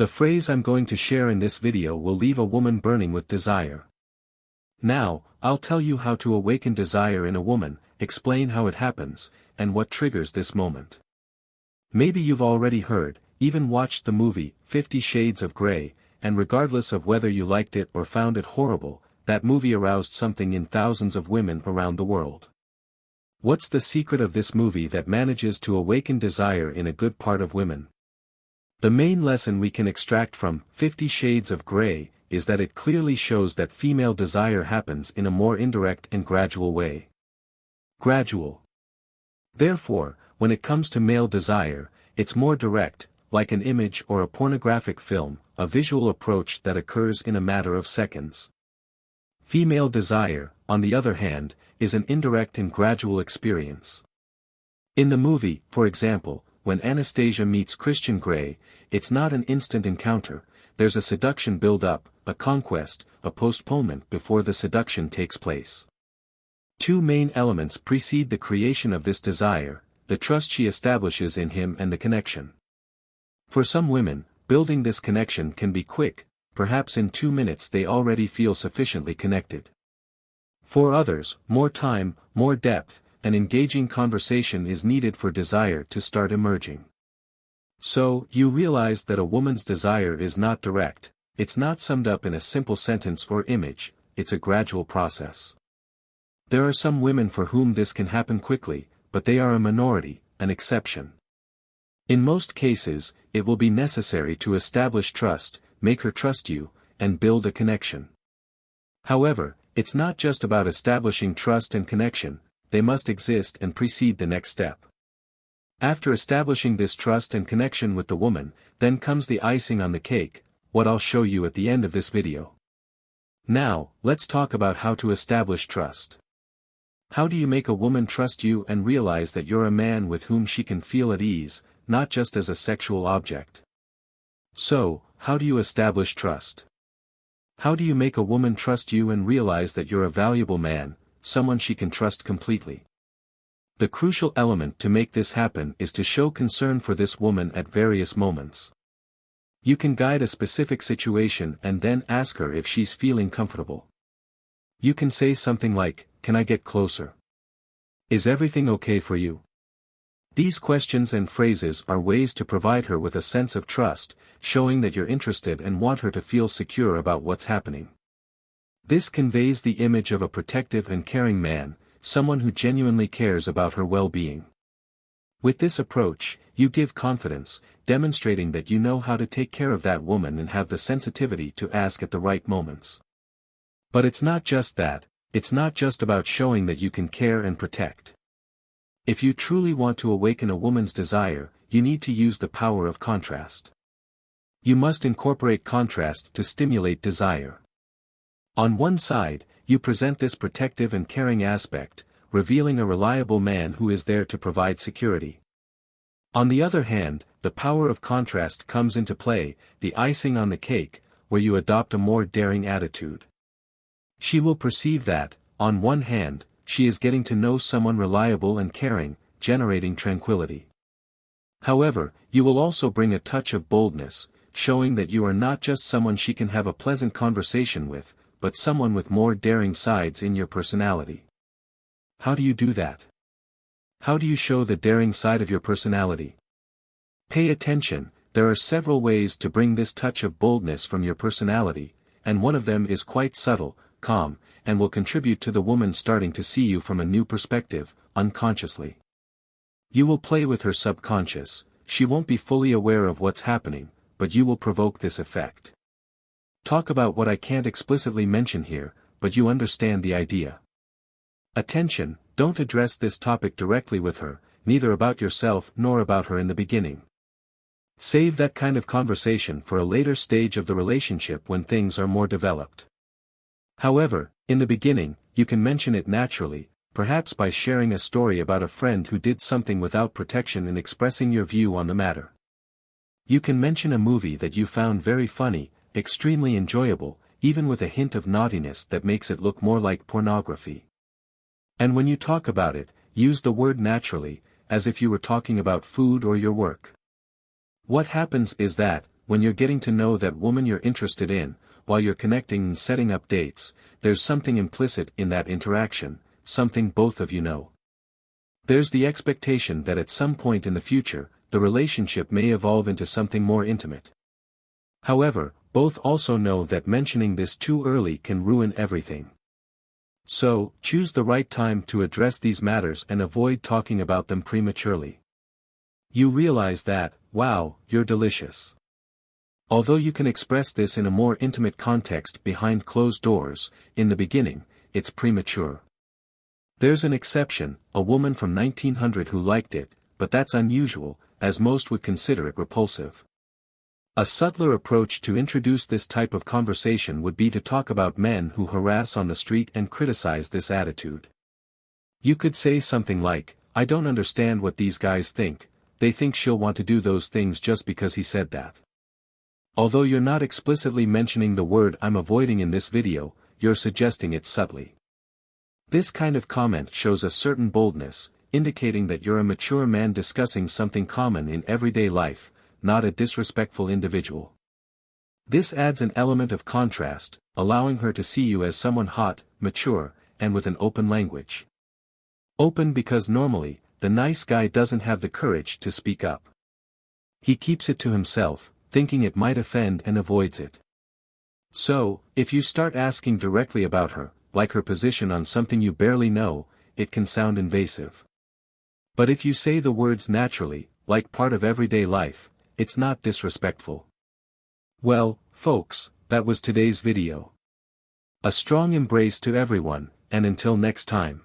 The phrase I'm going to share in this video will leave a woman burning with desire. Now, I'll tell you how to awaken desire in a woman, explain how it happens, and what triggers this moment. Maybe you've already heard, even watched the movie, 50 Shades of Grey, and regardless of whether you liked it or found it horrible, that movie aroused something in thousands of women around the world. What's the secret of this movie that manages to awaken desire in a good part of women? The main lesson we can extract from 50 Shades of Grey is that it clearly shows that female desire happens in a more indirect and gradual way. Gradual. Therefore, when it comes to male desire, it's more direct, like an image or a pornographic film, a visual approach that occurs in a matter of seconds. Female desire, on the other hand, is an indirect and gradual experience. In the movie, for example, when Anastasia meets Christian Grey, it's not an instant encounter, there's a seduction build-up, a conquest, a postponement before the seduction takes place. Two main elements precede the creation of this desire, the trust she establishes in him and the connection. For some women, building this connection can be quick, perhaps in 2 minutes they already feel sufficiently connected. For others, more time, more depth, and engaging conversation is needed for desire to start emerging. So, you realize that a woman's desire is not direct, it's not summed up in a simple sentence or image, it's a gradual process. There are some women for whom this can happen quickly, but they are a minority, an exception. In most cases, it will be necessary to establish trust, make her trust you, and build a connection. However, it's not just about establishing trust and connection, they must exist and precede the next step. After establishing this trust and connection with the woman, then comes the icing on the cake, what I'll show you at the end of this video. Now, let's talk about how to establish trust. How do you make a woman trust you and realize that you're a man with whom she can feel at ease, not just as a sexual object? So, how do you establish trust? How do you make a woman trust you and realize that you're a valuable man, someone she can trust completely? The crucial element to make this happen is to show concern for this woman at various moments. You can guide a specific situation and then ask her if she's feeling comfortable. You can say something like, "Can I get closer? Is everything okay for you?" These questions and phrases are ways to provide her with a sense of trust, showing that you're interested and want her to feel secure about what's happening. This conveys the image of a protective and caring man, someone who genuinely cares about her well-being. With this approach, you give confidence, demonstrating that you know how to take care of that woman and have the sensitivity to ask at the right moments. But it's not just that, it's not just about showing that you can care and protect. If you truly want to awaken a woman's desire, you need to use the power of contrast. You must incorporate contrast to stimulate desire. On one side, you present this protective and caring aspect, revealing a reliable man who is there to provide security. On the other hand, the power of contrast comes into play, the icing on the cake, where you adopt a more daring attitude. She will perceive that, on one hand, she is getting to know someone reliable and caring, generating tranquility. However, you will also bring a touch of boldness, showing that you are not just someone she can have a pleasant conversation with, but someone with more daring sides in your personality. How do you do that? How do you show the daring side of your personality? Pay attention, there are several ways to bring this touch of boldness from your personality, and one of them is quite subtle, calm, and will contribute to the woman starting to see you from a new perspective, unconsciously. You will play with her subconscious, she won't be fully aware of what's happening, but you will provoke this effect. Talk about what I can't explicitly mention here, but you understand the idea. Attention, don't address this topic directly with her, neither about yourself nor about her in the beginning. Save that kind of conversation for a later stage of the relationship when things are more developed. However, in the beginning, you can mention it naturally, perhaps by sharing a story about a friend who did something without protection and expressing your view on the matter. You can mention a movie that you found very funny, extremely enjoyable, even with a hint of naughtiness that makes it look more like pornography. And when you talk about it, use the word naturally, as if you were talking about food or your work. What happens is that, when you're getting to know that woman you're interested in, while you're connecting and setting up dates, there's something implicit in that interaction, something both of you know. There's the expectation that at some point in the future, the relationship may evolve into something more intimate. However, both also know that mentioning this too early can ruin everything. So, choose the right time to address these matters and avoid talking about them prematurely. You realize that, wow, you're delicious. Although you can express this in a more intimate context behind closed doors, in the beginning, it's premature. There's an exception, a woman from 1900 who liked it, but that's unusual, as most would consider it repulsive. A subtler approach to introduce this type of conversation would be to talk about men who harass on the street and criticize this attitude. You could say something like, "I don't understand what these guys think, they think she'll want to do those things just because he said that." Although you're not explicitly mentioning the word "I'm" avoiding in this video, you're suggesting it subtly. This kind of comment shows a certain boldness, indicating that you're a mature man discussing something common in everyday life, not a disrespectful individual. This adds an element of contrast, allowing her to see you as someone hot, mature, and with an open language. Open because normally, the nice guy doesn't have the courage to speak up. He keeps it to himself, thinking it might offend and avoids it. So, if you start asking directly about her, like her position on something you barely know, it can sound invasive. But if you say the words naturally, like part of everyday life, it's not disrespectful. Well, folks, that was today's video. A strong embrace to everyone, and until next time.